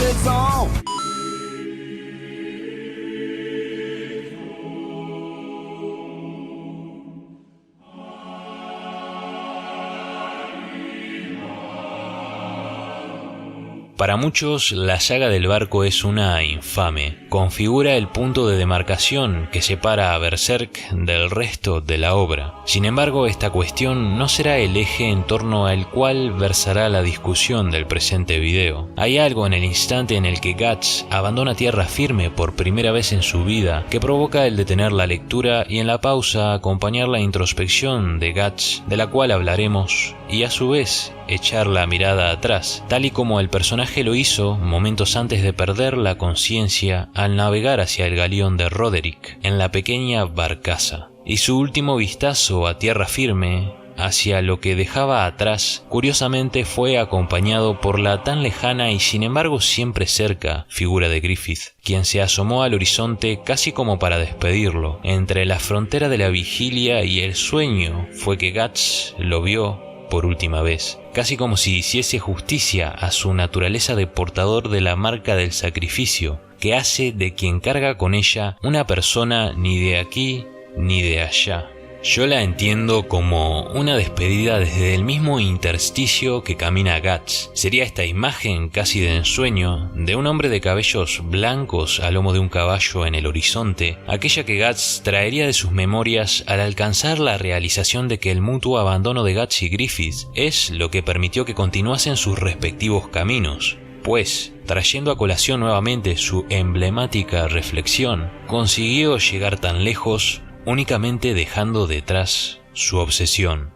it's on. Para muchos, la saga del barco es una infame. Configura el punto de demarcación que separa a Berserk del resto de la obra. Sin embargo, esta cuestión no será el eje en torno al cual versará la discusión del presente video. Hay algo en el instante en el que Guts abandona tierra firme por primera vez en su vida que provoca el detener la lectura y en la pausa acompañar la introspección de Guts, de la cual hablaremos, y a su vez echar la mirada atrás, tal y como el personaje lo hizo momentos antes de perder la conciencia al navegar hacia el galeón de Roderick en la pequeña barcaza. Y su último vistazo a tierra firme, hacia lo que dejaba atrás, curiosamente fue acompañado por la tan lejana y sin embargo siempre cerca figura de Griffith, quien se asomó al horizonte casi como para despedirlo. Entre la frontera de la vigilia y el sueño fue que Guts lo vio por última vez, casi como si hiciese justicia a su naturaleza de portador de la marca del sacrificio, que hace de quien carga con ella una persona ni de aquí ni de allá. Yo la entiendo como una despedida desde el mismo intersticio que camina Guts. Sería esta imagen casi de ensueño de un hombre de cabellos blancos a lomo de un caballo en el horizonte, aquella que Guts traería de sus memorias al alcanzar la realización de que el mutuo abandono de Guts y Griffith es lo que permitió que continuasen sus respectivos caminos. Pues, trayendo a colación nuevamente su emblemática reflexión, consiguió llegar tan lejos únicamente dejando detrás su obsesión.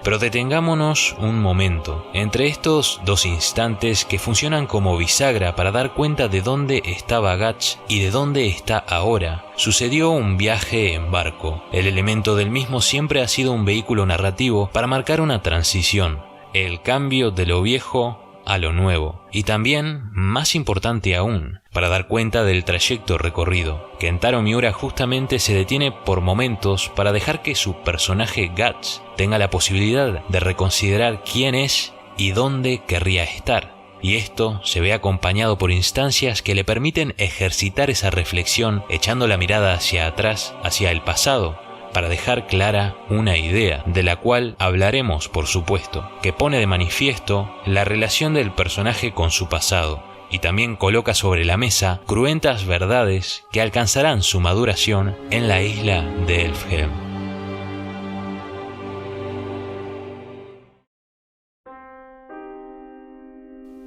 Pero detengámonos un momento entre estos dos instantes que funcionan como bisagra para dar cuenta de dónde estaba Guts y de dónde está ahora. Sucedió un viaje en barco. El elemento del mismo siempre ha sido un vehículo narrativo para marcar una transición, el cambio de lo viejo a lo nuevo, y también, más importante aún, para dar cuenta del trayecto recorrido. Kentaro Miura justamente se detiene por momentos para dejar que su personaje Guts tenga la posibilidad de reconsiderar quién es y dónde querría estar. Y esto se ve acompañado por instancias que le permiten ejercitar esa reflexión echando la mirada hacia atrás, hacia el pasado, para dejar clara una idea, de la cual hablaremos por supuesto, que pone de manifiesto la relación del personaje con su pasado, y también coloca sobre la mesa cruentas verdades que alcanzarán su maduración en la isla de Elfhelm.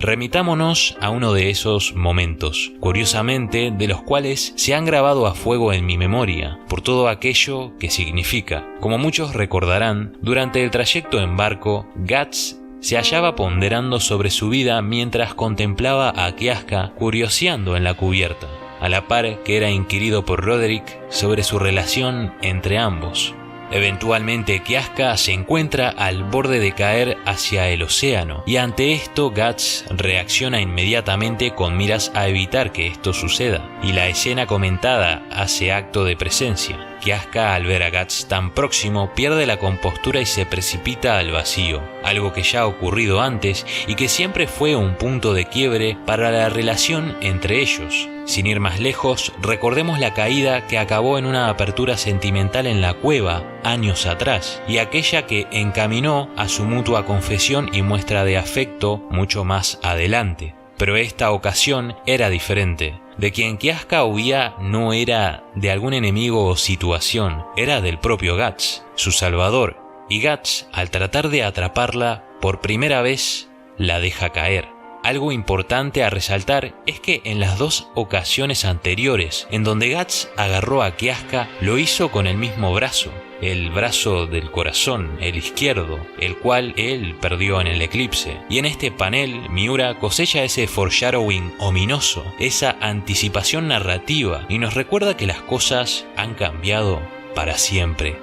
Remitámonos a uno de esos momentos, curiosamente de los cuales se han grabado a fuego en mi memoria, por todo aquello que significa. Como muchos recordarán, durante el trayecto en barco, Guts se hallaba ponderando sobre su vida mientras contemplaba a Kiaska curioseando en la cubierta, a la par que era inquirido por Roderick sobre su relación entre ambos. Eventualmente Kiaska se encuentra al borde de caer hacia el océano y ante esto Guts reacciona inmediatamente con miras a evitar que esto suceda y la escena comentada hace acto de presencia. Kiaska al ver a Guts tan próximo pierde la compostura y se precipita al vacío, algo que ya ha ocurrido antes y que siempre fue un punto de quiebre para la relación entre ellos. Sin ir más lejos, recordemos la caída que acabó en una apertura sentimental en la cueva años atrás y aquella que encaminó a su mutua confesión y muestra de afecto mucho más adelante. Pero esta ocasión era diferente. De quien Kiaska huía no era de algún enemigo o situación, era del propio Guts, su salvador, y Guts, al tratar de atraparla, por primera vez la deja caer. Algo importante a resaltar es que en las dos ocasiones anteriores en donde Guts agarró a Kiaska, lo hizo con el mismo brazo, el brazo del corazón, el izquierdo, el cual él perdió en el eclipse. Y en este panel, Miura cosecha ese foreshadowing ominoso, esa anticipación narrativa, y nos recuerda que las cosas han cambiado para siempre.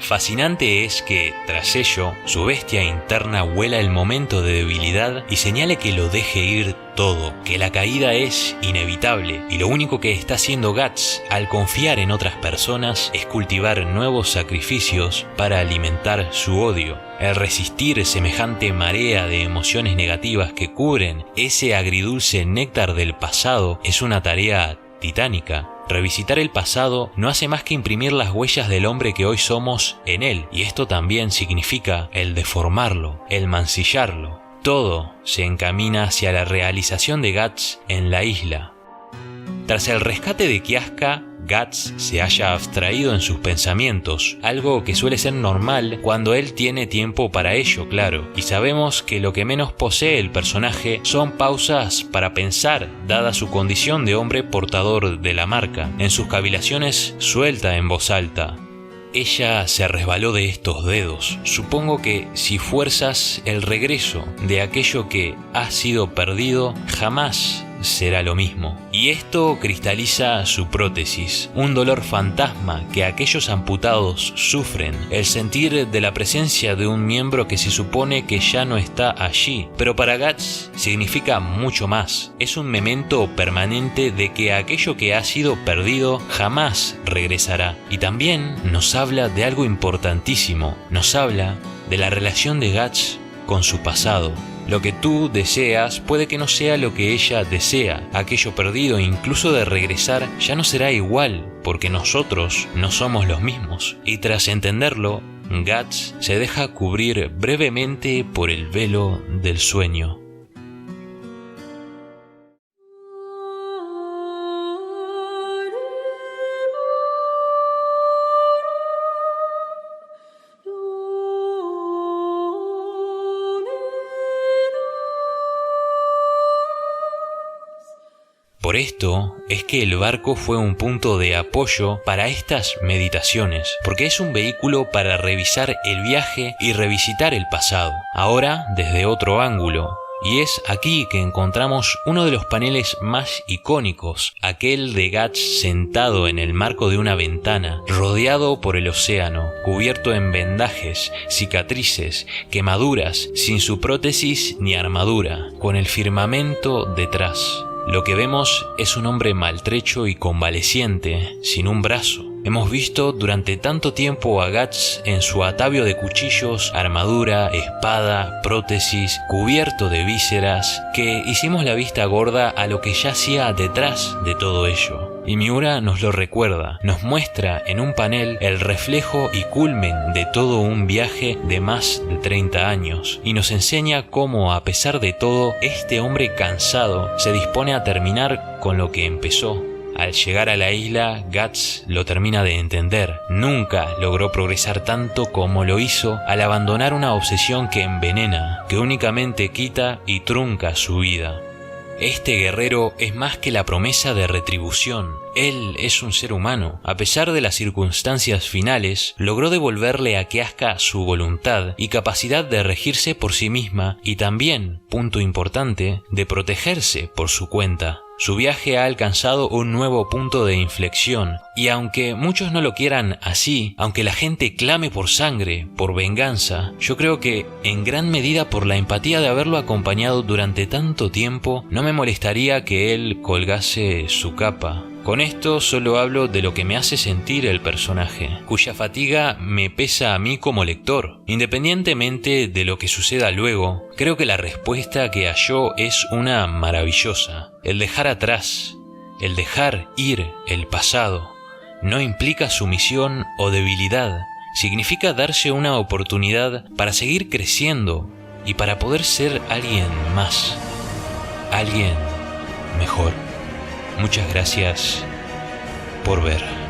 fascinante es que, tras ello, su bestia interna huela el momento de debilidad y señale que lo deje ir todo, que la caída es inevitable y lo único que está haciendo Guts al confiar en otras personas es cultivar nuevos sacrificios para alimentar su odio. El resistir semejante marea de emociones negativas que cubren ese agridulce néctar del pasado es una tarea titánica. Revisitar el pasado no hace más que imprimir las huellas del hombre que hoy somos en él, y esto también significa el deformarlo, el mancillarlo. Todo se encamina hacia la realización de Guts en la isla. Tras el rescate de Kiaska, Guts se halla abstraído en sus pensamientos, algo que suele ser normal cuando él tiene tiempo para ello, claro, y sabemos que lo que menos posee el personaje son pausas para pensar, dada su condición de hombre portador de la marca. En sus cavilaciones suelta en voz alta: ella se resbaló de estos dedos. Supongo que si fuerzas el regreso de aquello que ha sido perdido, jamás será lo mismo. Y esto cristaliza su prótesis, un dolor fantasma que aquellos amputados sufren, el sentir de la presencia de un miembro que se supone que ya no está allí, pero para Guts significa mucho más. Es un memento permanente de que aquello que ha sido perdido jamás regresará. Y también nos habla de algo importantísimo, nos habla de la relación de Guts con su pasado. Lo que tú deseas puede que no sea lo que ella desea. Aquello perdido, incluso de regresar, ya no será igual, porque nosotros no somos los mismos. Y tras entenderlo, Guts se deja cubrir brevemente por el velo del sueño. Por esto es que el barco fue un punto de apoyo para estas meditaciones, porque es un vehículo para revisar el viaje y revisitar el pasado, ahora desde otro ángulo. Y es aquí que encontramos uno de los paneles más icónicos, aquel de Guts sentado en el marco de una ventana, rodeado por el océano, cubierto en vendajes, cicatrices, quemaduras, sin su prótesis ni armadura, con el firmamento detrás. Lo que vemos es un hombre maltrecho y convaleciente, sin un brazo. Hemos visto durante tanto tiempo a Guts en su atavio de cuchillos, armadura, espada, prótesis, cubierto de vísceras, que hicimos la vista gorda a lo que yacía detrás de todo ello. Y Miura nos lo recuerda, nos muestra en un panel el reflejo y culmen de todo un viaje de más de 30 años, y nos enseña cómo, a pesar de todo, este hombre cansado se dispone a terminar con lo que empezó. Al llegar a la isla, Guts lo termina de entender. Nunca logró progresar tanto como lo hizo al abandonar una obsesión que envenena, que únicamente quita y trunca su vida. Este guerrero es más que la promesa de retribución. Él es un ser humano. A pesar de las circunstancias finales, logró devolverle a Kiaska su voluntad y capacidad de regirse por sí misma y también, punto importante, de protegerse por su cuenta. Su viaje ha alcanzado un nuevo punto de inflexión, y aunque muchos no lo quieran así, aunque la gente clame por sangre, por venganza, yo creo que, en gran medida por la empatía de haberlo acompañado durante tanto tiempo, no me molestaría que él colgase su capa. Con esto solo hablo de lo que me hace sentir el personaje, cuya fatiga me pesa a mí como lector. Independientemente de lo que suceda luego, creo que la respuesta que halló es una maravillosa. El dejar atrás, el dejar ir el pasado, no implica sumisión o debilidad. Significa darse una oportunidad para seguir creciendo y para poder ser alguien más, alguien mejor. Muchas gracias por ver.